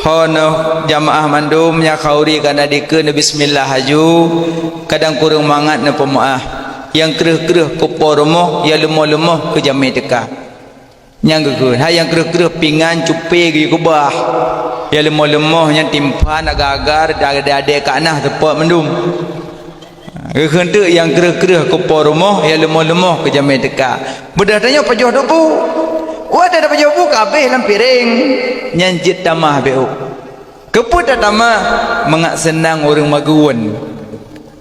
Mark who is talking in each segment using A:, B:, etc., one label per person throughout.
A: hono jamaah mandum nya khauri kana dikeun bismillah haju kadang kurang mangat na pemaah yang kereh-kereh kuporomo ya lemah-lemah ke jami teka yang gegeun ha yang kereh-kereh pingan cupe gi kubah ya lemah-lemah yang timpan agar-agar dade kanah tepak mandum gegeun tu yang kereh-kereh kuporomo ya lemah-lemah ke jami teka bedah tanya pajoh debu wah ada pajoh bu kabeh dalam piring nyanjit tamah beu keput tamah mengak senang orang maguun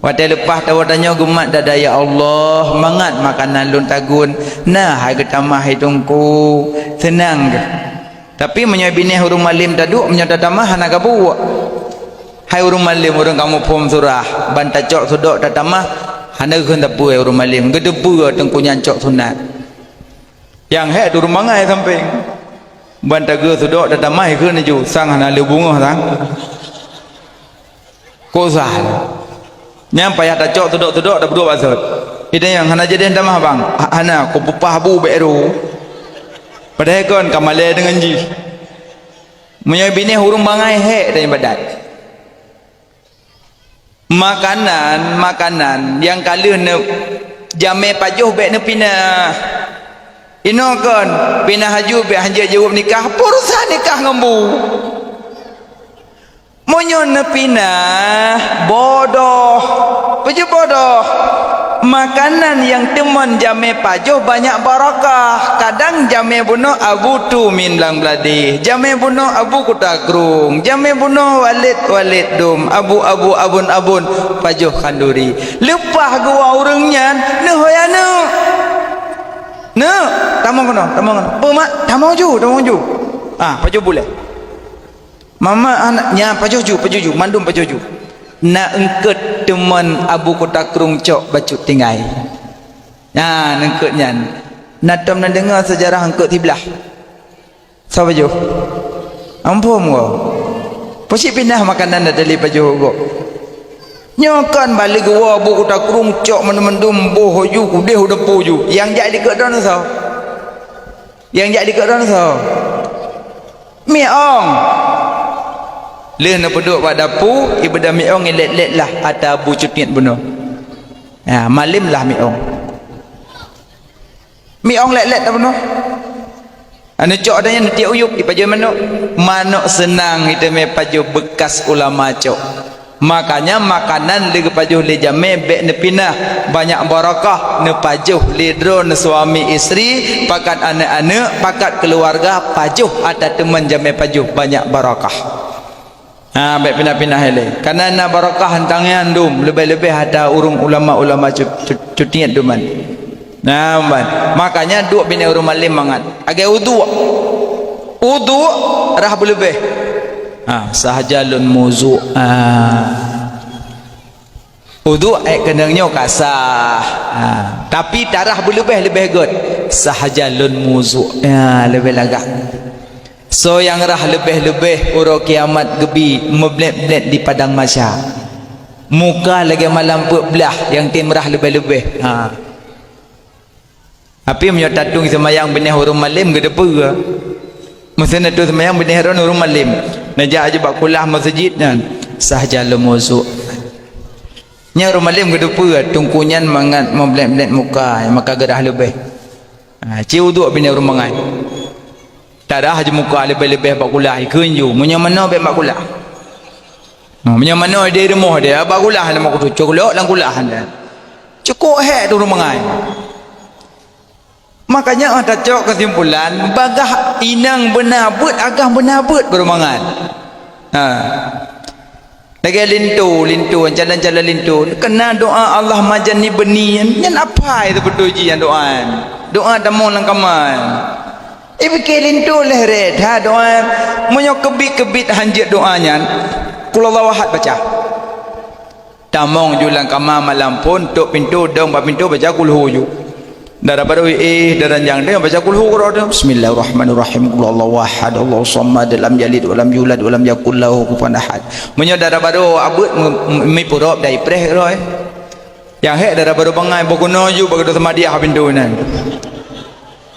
A: wadai lepas tawadanya gumat dada ya Allah mangat makanan lun tagun nah harga tamah hitungku senang ke tapi menyabini hurung malim taduk menyata tamah hana gabu hai hurung malim orang kamu pom surah banta cok sudok tatamah hana gun tapu hurung malim gedebu tengku nyancok sunat yang he turun mangai samping banta ge sudok tatamah ke naju sang hana le bunga sang kozal nyampai ada cok tuduk-tuduk dah berdua maksud itu yang hana jadi tamah bang hana ko pupah bu beru padahal kon kamale dengan ji punya bini hurung bangai he dan badat makanan yang kali ne jame pajuh be ne pina ino kon pina haju be hanja jawab nikah urusan nikah ngembu monyon nepina bodoh peju bodoh makanan yang teman jame pajoh banyak barakah kadang jame bunuh abu tu min lang bladi jame bunuh abu kutagrung jame bunuh walid dum abu abun pajoh kanduri lepah gua urangnya ne hoyanu ne tamong kono pemak tamong ju pajoh boleh mama anaknya pajuju mandum pajuju nak engket teman abu kota kerung cok bacuk tinggai nah engketnya natam nak dengar sejarah engket tiblah so pajuh ampun go pasti pindah makanan dari pajuh go nyokan balik gua abu kota kerung cok mandum boh ju kudeh depu ju yang jadi ke don so miong leh na peduk pada pu ibadah miong let lah ada bu cutnit bunuh ya malim lah miong let dah bunuh anu cok adanya nanti uyuk di paju manuk senang itu me paju bekas ulama cok makanya makanan le paju le jame be ne pinah banyak barakah ne paju le dro ne suami isteri pakat anak-anak pakat keluarga paju ada teman jame paju banyak barakah baik pindah-pindah hele karena na barakah hantangnya andum lebih-lebih ada urung ulama-ulama cutiat duman nah man makanya duk bini urung malim mangat agak wudu rah lebih sahajalun muzu wudu kenangnya kasah tapi darah lebih good sahajalun muzu lebih lagak so yang rah lebih-lebih urut kiamat gebi meblet-blet di padang mahsyar muka lagi malam belah yang tim rah lebih-lebih tapi menyatatung semayang benih hurung malim ke depa masa tu semayang benih hurung malim najak aja bak kulah masjid kan sahjalul muzu nya hurung malim ke depa tungkunyan mangat meblet-blet muka maka gerah lebih ciu duk benih hurung mangai tak dah je muka lebih-lebih bak kulah ikun ju munya mana bek bak kulah munya mana dia rumah dia bak kulah nama aku cukup lang kulah anda cukup tu rumangai makanya ada cok kesimpulan bagah inang benabut agah benabut berumangan lagi lintu jalan-jalan lintu kena doa Allah majani benian yang apa itu berdojian doa damong lang kaman bikin tu lehret doa munyo kebit hanjit doanya kul Allah wahad baca tamong julang kama malam pun tok pintu dong ba pintu baca kul hu ju daripada daranjang dia baca kul hu bismillahirrahmanirrahim kul Allah wahad Allah samad lam yalid wa lam yulad wa lam yakul lahu kufuwan ahad munyo daripada abut mi purop dai preh roy yang he daripada bangai bokono ju bagado sama dia pintu nan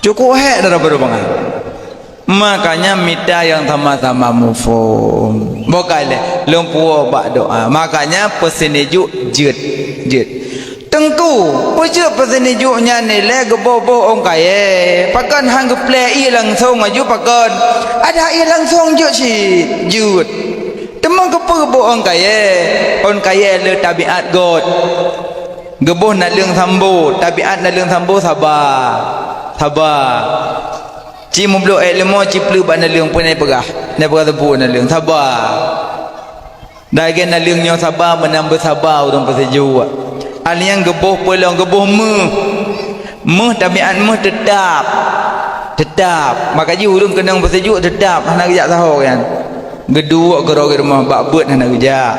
A: cukup hek daripada bangai Makanya minta yang sama-sama mufum. Bukanlah lumpur bak doa. Makanya pesenejuk jut. Tengku, pujud pesenejuknya ni le gebobo ong kaya. Pakan hang geplei langsung aju pakan. Ada ia langsung jut si jut. Temang gebo ong kaya le tabiat god. Geboh nak leung sambo, tabiat nak leung sambo sabar. Ci mublo lemo ci plu ba na leung pun nai perah tebu na leung sabar. Dai na leung nyo sabar menambah sabar urang peseju. Aliang geboh pelong geboh tabiat tetap. Maka ji urang kenang peseju tetap nak kerja sahur kan. Gedua gero rumah bak beut nak kerja.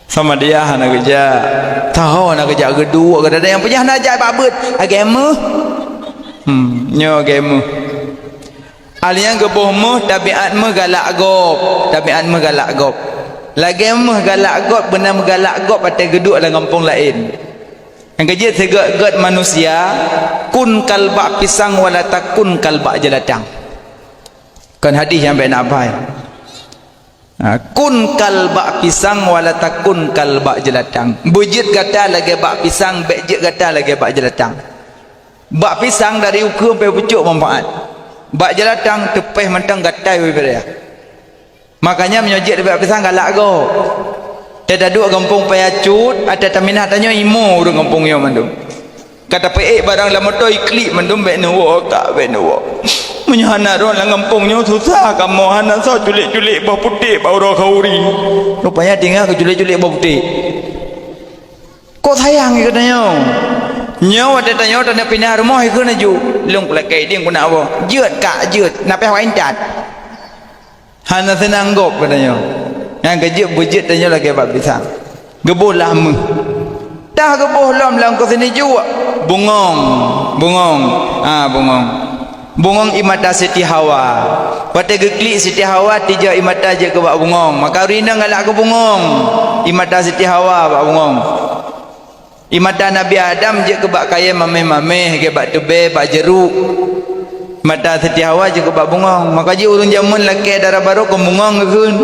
A: Sama dia nak kerja. Tahu nak kerja gedua ada yang pejah nak ajak bak beut agama. Nyo agama. Aliang geboh tabiat galak gop. Lagi galak gop benar galak gop atas geduk dalam kampung lain. Yang kerja segak manusia kun kalbak pisang wala takun kalbak jelatang. Kan hadis yang baik nak apa? Kun kalbak pisang wala takun kalbak jelatang. Bujit kata lagi bak pisang, bejit kata lagi bak jelatang. Bak pisang dari ukur sampai pucuk manfaat. Bak jelatang tepeh mentang gatai berbeda. Makanya menyojik bak pisang galak go. Dia duduk kampung Payacut, ada taminah tanya imo urang kampung yo mandum. Kata peik barang lama tu iklik mandum bek nuwo tak bek nuwo. Menyahana ron lang kampung nyo susah kamu hana so culik-culik bau putih bau roh kauri. Rupanya tinggal ke culik-culik bau putih. Kok sayang katanya. Nyo ada tanya tanda pindah rumah ke na ju. Lung pelakai dia guna apa? Jeut kak jeut, nape hawain cat. Hana senang gop katanya. Yang kejut bujut tanya lagi bab pisang. Geboh lama. Dah geboh lam ke sini juga. Bungong. Bungong imata Siti Hawa. Pada geklik Siti Hawa tija imata je ke bak bungong. Maka rina galak ke bungong. Imata Siti Hawa bak bungong. Imata Nabi Adam je ke bak kaya mameh-mameh ke bak tebe bak jeruk. Mata Siti Hawa je ke bak bungong. Maka je urun jamun laki darah baru ke bungong ke kun.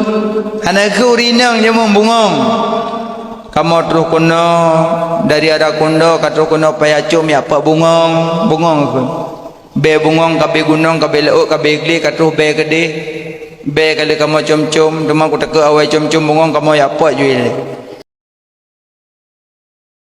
A: Hana ke urinang jamun bungong. Kamu terus kuno dari arah kundo katru kuno payacum ya pak bungong ke kun. Be bungong kabe gunung kabe lauk kabe igli katru be gede. Be kali kamu cum-cum, demang ku teka awai cum-cum bungong kamu ya apa jual.